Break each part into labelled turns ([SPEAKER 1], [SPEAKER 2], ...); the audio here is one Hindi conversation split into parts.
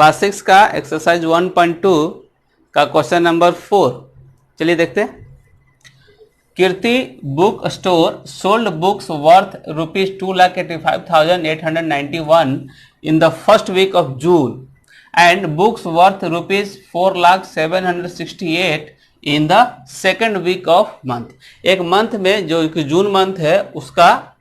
[SPEAKER 1] क्लास 6 का एक्सरसाइज 1.2 का क्वेश्चन नंबर 4। चलिए देखते हैं। Kirti book store sold books worth ₹2,85,891 in the first week of June and books worth ₹4,07,68 in the second week of month। एक मंथ में जो जून मंथ है उसका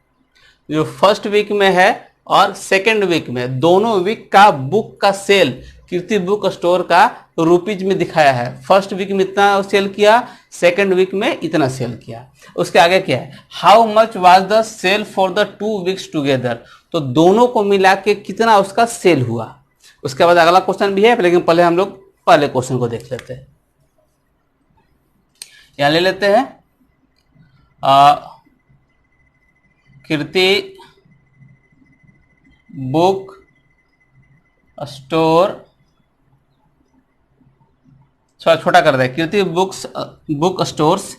[SPEAKER 1] जो फर्स्ट वीक में है और सेकेंड वीक में, दोनों वीक का बुक का सेल कीर्ति बुक स्टोर का रुपीज में दिखाया है। फर्स्ट वीक में इतना सेल किया, सेकेंड वीक में इतना सेल किया। उसके आगे क्या है, how much was the sale for the 2 weeks together, तो दोनों को मिला के कितना उसका सेल हुआ। उसके बाद अगला क्वेश्चन भी है, लेकिन पहले हम लोग पहले क्वेश्चन को देख लेते हैं। यहां ले लेते हैं कीर्ति बुक स्टोर, छोटा कर दे, Kirti book stores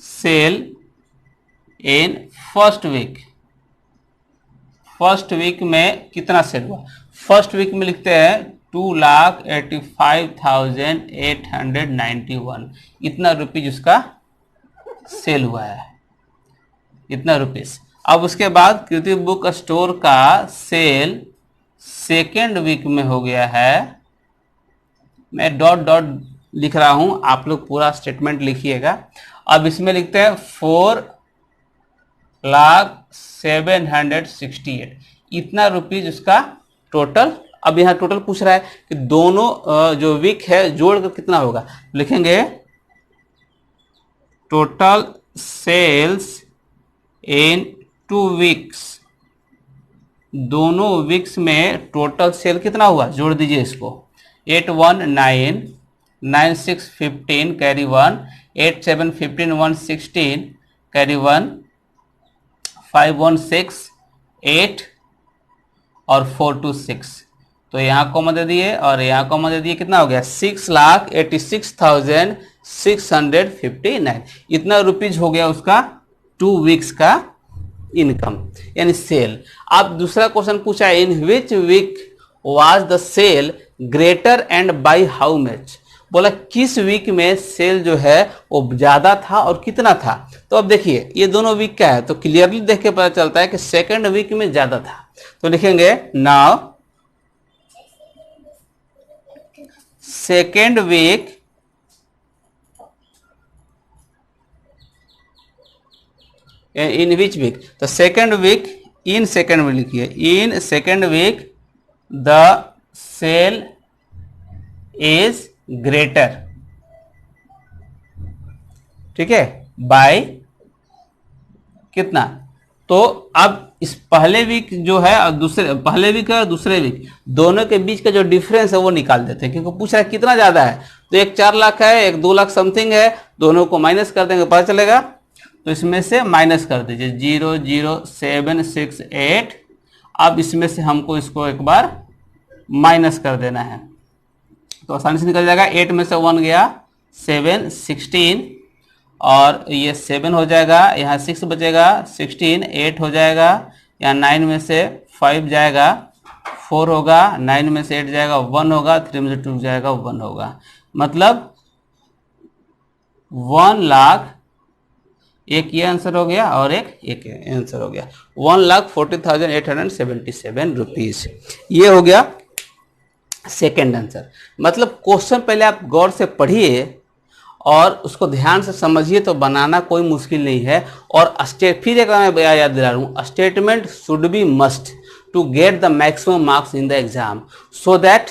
[SPEAKER 1] sale in first week में कितना सेल हुआ। फर्स्ट वीक में लिखते हैं 2,85,891, इतना रुपीज उसका सेल हुआ है, इतना रुपीज। अब उसके बाद कीर्ति बुक स्टोर का सेल सेकेंड वीक में हो गया है। मैं डॉट डॉट लिख रहा हूं, आप लोग पूरा स्टेटमेंट लिखिएगा। अब इसमें लिखते हैं 4,07,68, इतना रुपीज उसका टोटल। अब यहाँ टोटल पूछ रहा है कि दोनों जो वीक है जोड़ कर कितना होगा। लिखेंगे टोटल सेल्स इन 2 वीक्स, दोनों वीक्स में टोटल सेल कितना हुआ, जोड़ दीजिए इसको। 819 9615 कैरी 1, 8715 116 कैरी 1, 516 8 और 426। तो यहाँ कॉमा दे दिए और यहाँ कॉमा दे दिए, कितना हो गया 6,86,659, इतना रुपीज हो गया उसका 2 वीक्स का इनकम यानी सेल। अब दूसरा क्वेश्चन पूछा है, in which week was the sale greater and by how much, बोला किस वीक में सेल जो है वो ज्यादा था और कितना था। तो अब देखिए ये दोनों वीक का है, तो क्लियरली देख के पता चलता है कि सेकेंड वीक में ज्यादा था। तो लिखेंगे now second week in which week, तो second week in second week लिखिए, in second week the sale is greater, ठीक है, बाय कितना। तो अब इस पहले वीक जो है और दूसरे पहले वीक और दूसरे वीक दोनों के बीच का जो डिफरेंस है वो निकाल देते हैं, क्योंकि पूछ रहा है कितना ज्यादा है। तो एक 4 लाख है, एक 2 लाख समथिंग है, दोनों को माइनस कर देंगे पता चलेगा। तो इसमें से माइनस कर दीजिए 00768। अब इसमें से हमको इसको एक बार माइनस कर देना है तो आसानी से निकल जाएगा। 8 में से 1 गया 7, 16 और ये 7 हो जाएगा, यहाँ 6 बचेगा 16, 8 हो जाएगा, यहाँ 9 में से 5 जाएगा 4 होगा, 9 में से 8 जाएगा 1 होगा, 3 में से 2 जाएगा 1 होगा, मतलब 1 लाख। एक ये आंसर हो गया और एक आंसर हो गया 1,40,877 रुपीज। ये हो गया सेकेंड आंसर। मतलब क्वेश्चन पहले आप गौर से पढ़िए और उसको ध्यान से समझिए तो बनाना कोई मुश्किल नहीं है। और फिर एक बार मैं याद दिला रहा हूँ, statement should be must to get the maximum marks in the exam, so that,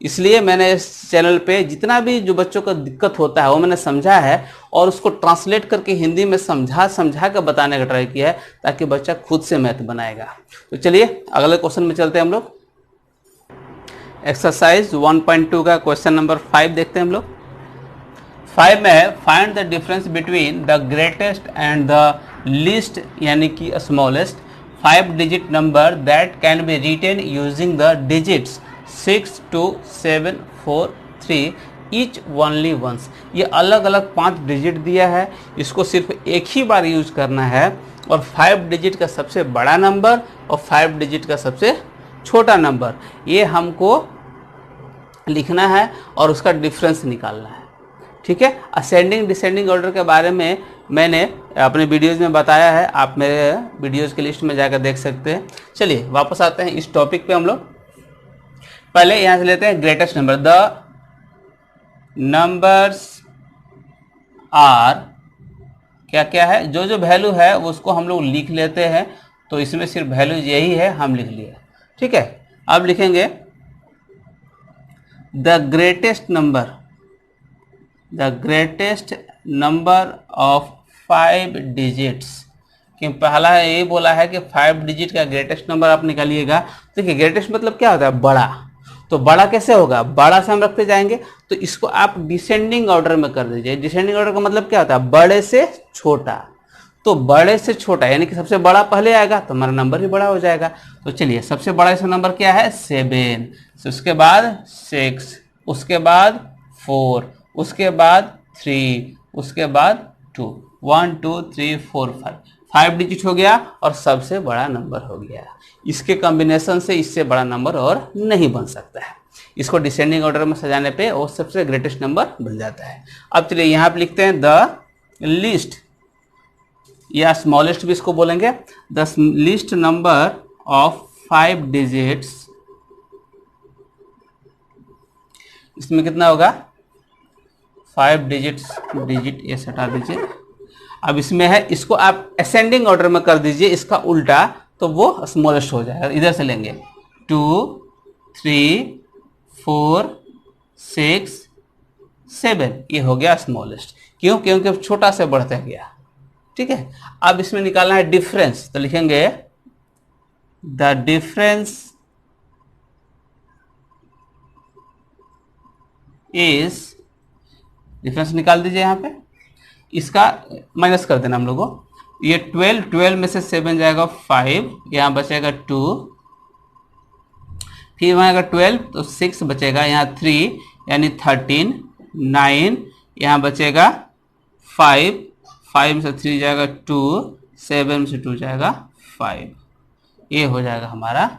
[SPEAKER 1] इसलिए मैंने इस चैनल पे जितना भी जो बच्चों का दिक्कत होता है वो मैंने समझा है और उसको ट्रांसलेट करके हिंदी में समझा कर बताने का ट्राई किया है, ताकि बच्चा खुद से मैथ बनाएगा। तो चलिए अगले क्वेश्चन में चलते हैं हम लोग। एक्सरसाइज 1.2 का क्वेश्चन नंबर 5 देखते हैं हम लोग। 5 में है, find the difference between the greatest and the least यानी कि smallest 5 digit number that can be written using the digits 6, 2, 7, 4, 3 each only once. ये अलग अलग 5 डिजिट दिया है, इसको सिर्फ एक ही बार यूज करना है और 5 डिजिट का सबसे बड़ा नंबर और 5 डिजिट का सबसे छोटा नंबर ये हमको लिखना है और उसका डिफरेंस निकालना है। ठीक है, असेंडिंग डिसेंडिंग ऑर्डर के बारे में मैंने अपने वीडियोज़ में बताया है, आप मेरे वीडियोज़ की लिस्ट में जाकर देख सकते हैं। चलिए वापस आते हैं इस टॉपिक पे। हम लोग पहले यहाँ से लेते हैं greatest number. The numbers are, क्या क्या है, जो जो वैल्यू है उसको हम लोग लिख लेते हैं। तो इसमें सिर्फ वैल्यू यही है, हम लिख लिए। ठीक है, अब लिखेंगे the greatest number of 5 digits. कि पहला यही बोला है कि 5 डिजिट का ग्रेटेस्ट नंबर आप निकालिएगा। देखिए ग्रेटेस्ट मतलब क्या होता है, बड़ा। तो बड़ा कैसे होगा, बड़ा से हम रखते जाएंगे, तो इसको आप डिसेंडिंग ऑर्डर में कर दीजिए। डिसेंडिंग ऑर्डर का मतलब क्या होता है, बड़े से छोटा। तो बड़े से छोटा यानी कि सबसे बड़ा पहले आएगा तो हमारा नंबर भी बड़ा हो जाएगा। तो चलिए सबसे बड़ा इसका नंबर क्या है, 7, उसके बाद 6, उसके बाद 4, उसके बाद 3, उसके बाद 2, 1 2 3 4 5 डिजिट हो गया और सबसे बड़ा नंबर हो गया। इसके कॉम्बिनेशन से इससे बड़ा नंबर और नहीं बन सकता है। इसको डिसेंडिंग ऑर्डर में सजाने पे वो सबसे ग्रेटेस्ट नंबर बन जाता है। अब चलिए यहाँ पे लिखते हैं द लिस्ट या स्मॉलेस्ट भी इसको बोलेंगे। The list number of 5 digits, इसमें कितना होगा, 5 डिजिट ये हटा दीजिए। अब इसमें है, इसको आप असेंडिंग ऑर्डर में कर दीजिए, इसका उल्टा, तो वो स्मॉलेस्ट हो जाएगा। इधर से लेंगे 2 3 4 6 7, ये हो गया स्मॉलेस्ट। क्यों, क्योंकि अब छोटा से बढ़ता गया। ठीक है, अब इसमें निकालना है डिफरेंस, तो लिखेंगे द डिफरेंस इज, डिफरेंस निकाल दीजिए। यहाँ पे इसका माइनस कर देना हम लोगों को। ये 12 में से 7 जाएगा 5, यहाँ बचेगा 2, फिर वहाँ आएगा 12 तो 6 बचेगा, यहाँ 3 यानी 13, 9 यहाँ बचेगा 5, 5 में से 3 जाएगा 2, 7 में से 2 जाएगा 5। ये हो जाएगा हमारा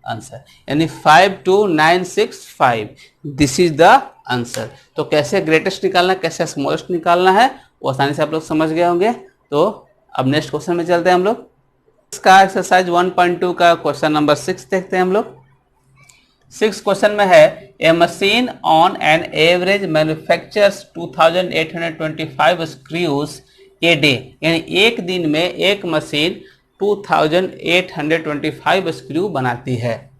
[SPEAKER 1] आंसर, यानी 52965, दिस इज द आंसर। तो कैसे ग्रेटेस्ट निकालना, कैसे स्मॉलेस्ट निकालना है, वो आसानी से आप लोग समझ गए होंगे। तो अब नेक्स्ट क्वेश्चन में चलते हैं हम लोग। इसका एक्सरसाइज 1.2 का क्वेश्चन नंबर 6 देखते हैं हम लोग। 6 क्वेश्चन में है, a machine on an average manufactures 2825 screws a day, यानी एक दिन में एक मशीन 2825 स्क्रू बनाती है।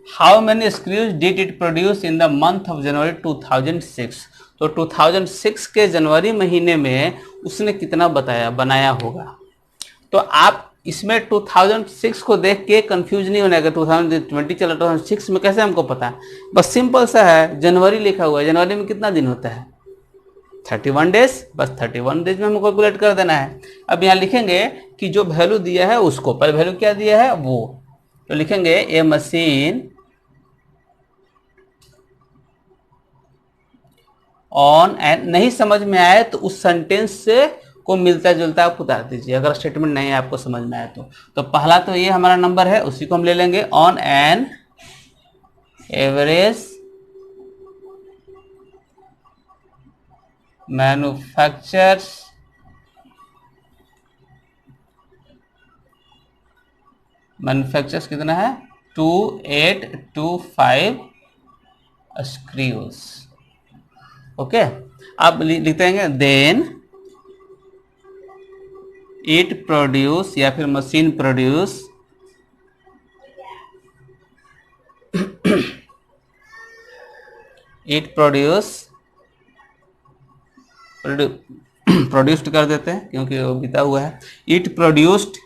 [SPEAKER 1] How many screws did it produce in the month of January 2006। तो 2006 के जनवरी महीने में उसने कितना बनाया होगा। तो आप इसमें 2006 को देख के कंफ्यूज नहीं होने का, 2020 चला 2006 में कैसे हमको पता है। बस सिंपल सा है, जनवरी लिखा हुआ है, जनवरी में कितना दिन होता है, 31 डेज। बस 31 डेज में हमको कैलकुलेट कर देना है। अब यहाँ लिखेंगे कि जो वैल्यू दिया है उसको, पहले वैल्यू क्या दिया है वो, तो लिखेंगे ए मशीन ऑन एंड, नहीं समझ में आए तो उस सेंटेंस से को मिलता जुलता आप उतार दीजिए, अगर स्टेटमेंट नहीं आपको समझ में आया तो पहला तो ये हमारा नंबर है, उसी को हम ले लेंगे। ऑन एन एवरेज मैन्युफैक्चर्स कितना है, 2825 स्क्रूज। ओके, अब लिखते हैं देन इट प्रोड्यूस, या फिर मशीन प्रोड्यूस इट प्रोड्यूस्ड कर देते हैं क्योंकि वो बीता हुआ है। It produced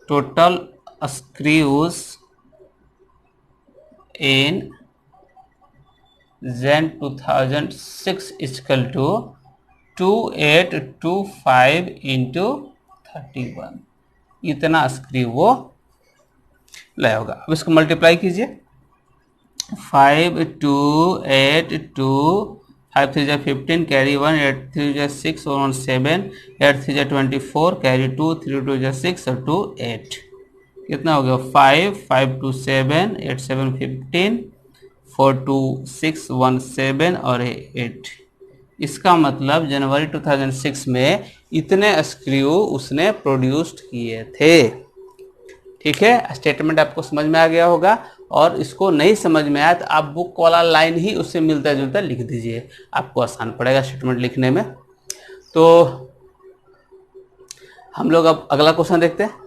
[SPEAKER 1] total screws in Jan 2006 equal to 2825 into 31, इतना स्क्रू वो लाया होगा। अब इसको मल्टीप्लाई कीजिए, 5282, 5 3 जा 15, कैरी 1, 8 3 जा 6 और 1 7, 8 3 जा 24, कैरी 2, 3 2 जा 6 और 2 8, कितना हो गया 5 5 2 7, 8 7 15, 42617 और 8। इसका मतलब जनवरी 2006 में इतने स्क्रू उसने प्रोड्यूस्ड किए थे। ठीक है, स्टेटमेंट आपको समझ में आ गया होगा। और इसको नहीं समझ में आया तो आप बुक वाला लाइन ही उससे मिलता जुलता लिख दीजिए, आपको आसान पड़ेगा स्टेटमेंट लिखने में। तो हम लोग अब अगला क्वेश्चन देखते हैं।